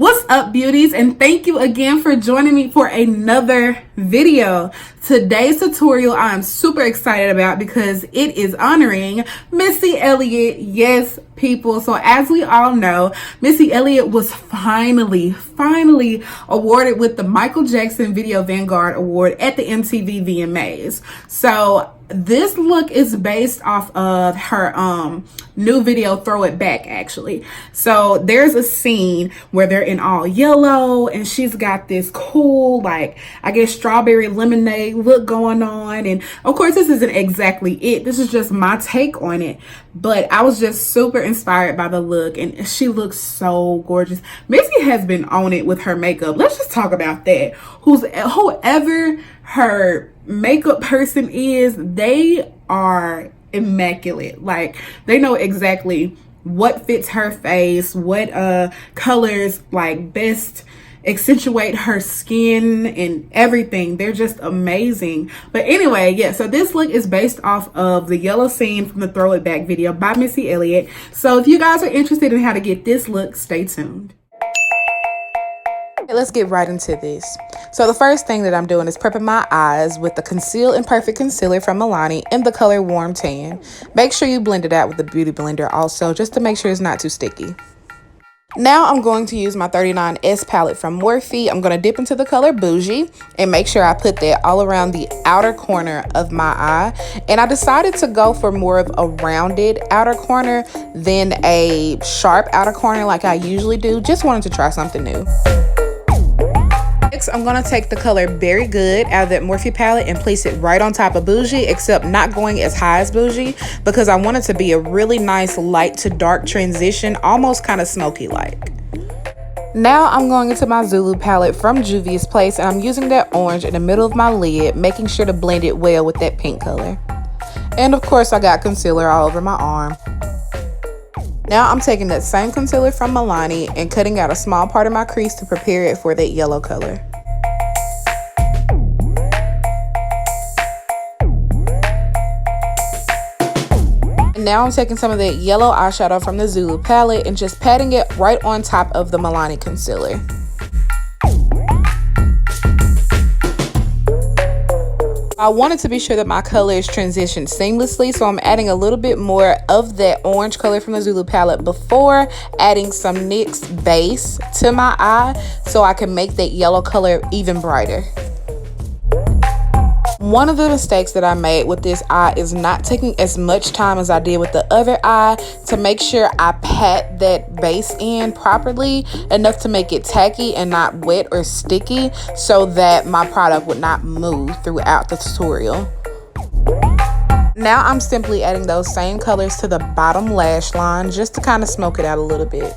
What's up, beauties, and thank you again for joining me for another video. Today's tutorial I am super excited about because it is honoring Missy Elliott. Yes, people. So as we all know, Missy Elliott was finally awarded with the Michael Jackson Video Vanguard Award at the MTV VMAs. So this look is based off of her new video, Throw It Back, actually. So there's a scene where they're in all yellow and she's got this cool, like, I guess strawberry lemonade look going on. And of course, this isn't exactly it. This is just my take on it. But I was just super inspired by the look and she looks so gorgeous. Missy has been on it with her makeup. Let's just talk about that. Whoever her makeup person is, they are immaculate. Like, they know exactly what fits her face, what colors like best accentuate her skin and everything. They're just amazing. But anyway, yeah, so this look is based off of the yellow scene from the Throw It Back video by Missy Elliott. So if you guys are interested in how to get this look, stay tuned. Let's get right into this. So the first thing that I'm doing is prepping my eyes with the Conceal and Perfect Concealer from Milani in the color Warm Tan. Make sure you blend it out with the Beauty Blender also, just to make sure it's not too sticky. Now I'm going to use my 39S palette from Morphe. I'm going to dip into the color Bougie and make sure I put that all around the outer corner of my eye. And I decided to go for more of a rounded outer corner than a sharp outer corner like I usually do. Just wanted to try something new. Next, I'm going to take the color Very Good out of that Morphe palette and place it right on top of Bougie, except not going as high as Bougie because I want it to be a really nice light to dark transition, almost kind of smoky like. Now I'm going into my Zulu palette from Juvia's Place and I'm using that orange in the middle of my lid, making sure to blend it well with that pink color. And of course I got concealer all over my arm. Now I'm taking that same concealer from Milani and cutting out a small part of my crease to prepare it for that yellow color. And now I'm taking some of that yellow eyeshadow from the Zulu palette and just patting it right on top of the Milani concealer. I wanted to be sure that my colors transitioned seamlessly, so I'm adding a little bit more of that orange color from the Zulu palette before adding some NYX base to my eye so I can make that yellow color even brighter. One of the mistakes that I made with this eye is not taking as much time as I did with the other eye to make sure I pat that base in properly enough to make it tacky and not wet or sticky so that my product would not move throughout the tutorial. Now I'm simply adding those same colors to the bottom lash line just to kind of smoke it out a little bit.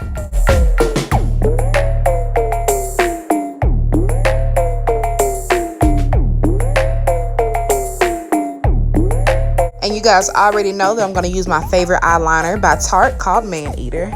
And you guys already know that I'm going to use my favorite eyeliner by Tarte called Man Eater.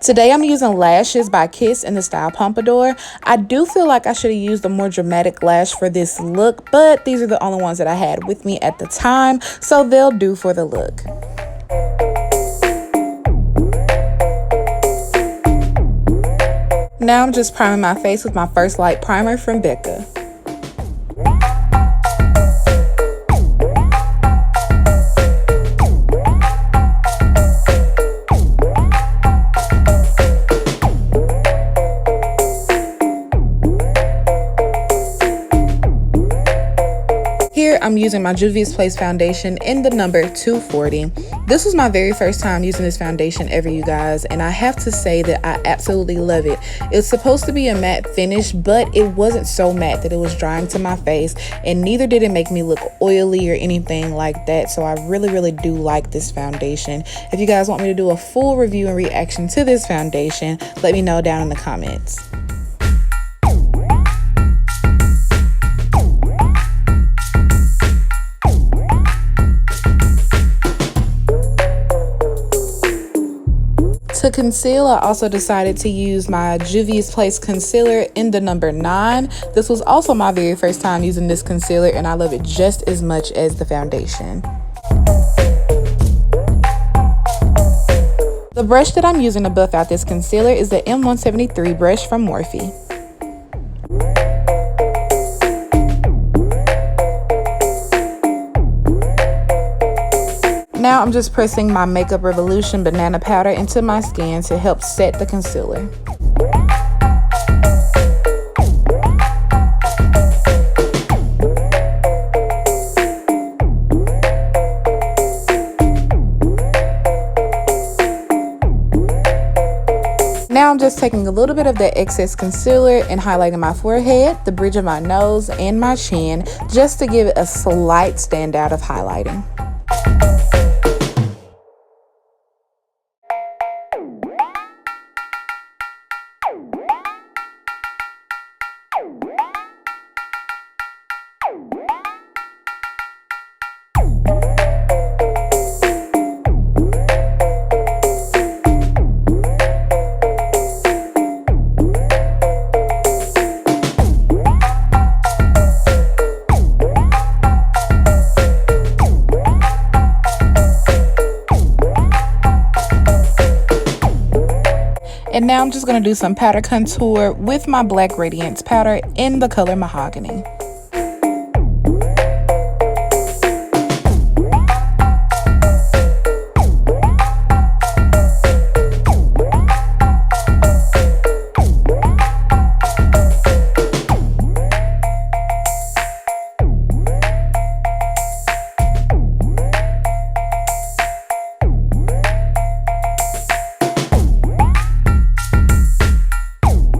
Today I'm using Lashes by Kiss in the style Pompadour. I do feel like I should have used a more dramatic lash for this look, but these are the only ones that I had with me at the time, so they'll do for the look. Now I'm just priming my face with my First Light primer from Becca. Here I'm using my Juvia's Place foundation in the number 240. This was my very first time using this foundation ever, you guys, and I have to say that I absolutely love it. It's supposed to be a matte finish, but it wasn't so matte that it was drying to my face, and neither did it make me look oily or anything like that. So I really do like this foundation. If you guys want me to do a full review and reaction to this foundation, let me know down in the comments. To conceal, I also decided to use my Juvia's Place concealer in the number 9. This was also my very first time using this concealer, and I love it just as much as the foundation. The brush that I'm using to buff out this concealer is the M173 brush from Morphe. Now I'm just pressing my Makeup Revolution banana powder into my skin to help set the concealer. Now I'm just taking a little bit of the excess concealer and highlighting my forehead, the bridge of my nose, and my chin, just to give it a slight standout of highlighting. And now I'm just going to do some powder contour with my Black Radiance powder in the color Mahogany.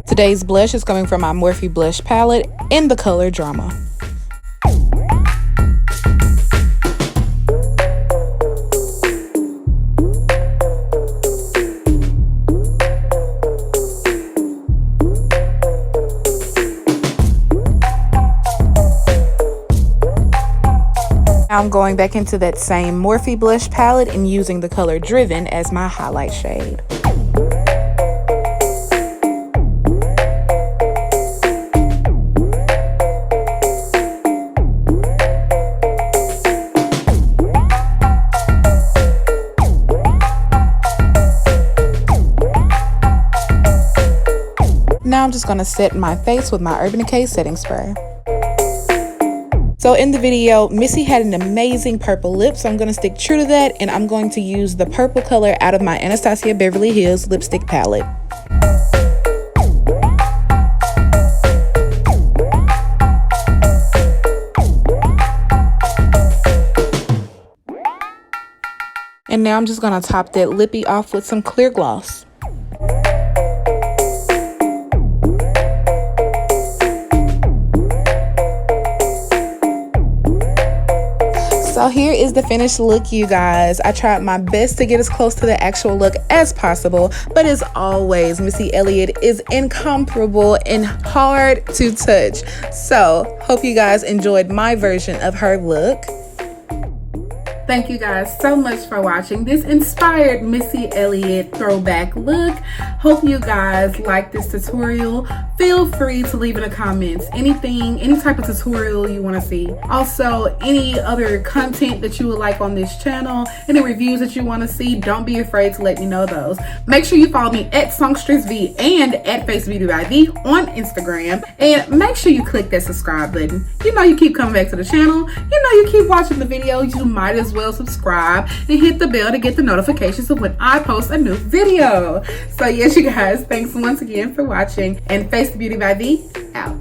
Today's blush is coming from my Morphe blush palette in the color Drama. Now I'm going back into that same Morphe blush palette and using the color Driven as my highlight shade. Now I'm just going to set my face with my Urban Decay setting spray. So in the video, Missy had an amazing purple lip, so I'm going to stick true to that, and I'm going to use the purple color out of my Anastasia Beverly Hills lipstick palette. And now I'm just going to top that lippy off with some clear gloss. So here is the finished look, you guys. I tried my best to get as close to the actual look as possible, but as always, Missy Elliott is incomparable and hard to touch. So hope you guys enjoyed my version of her look. Thank you guys so much for watching this inspired Missy Elliott throwback look. Hope you guys like this tutorial. Feel free to leave in the comments any type of tutorial you want to see. Also, any other content that you would like on this channel, any reviews that you want to see, don't be afraid to let me know those. Make sure you follow me at SongstressV and at FaceBeautyByV on Instagram. And make sure you click that subscribe button. You know you keep coming back to the channel. You know you keep watching the videos. You might as well subscribe and hit the bell to get the notifications of when I post a new video. So yes, you guys, thanks once again for watching, and Face the Beauty by V out.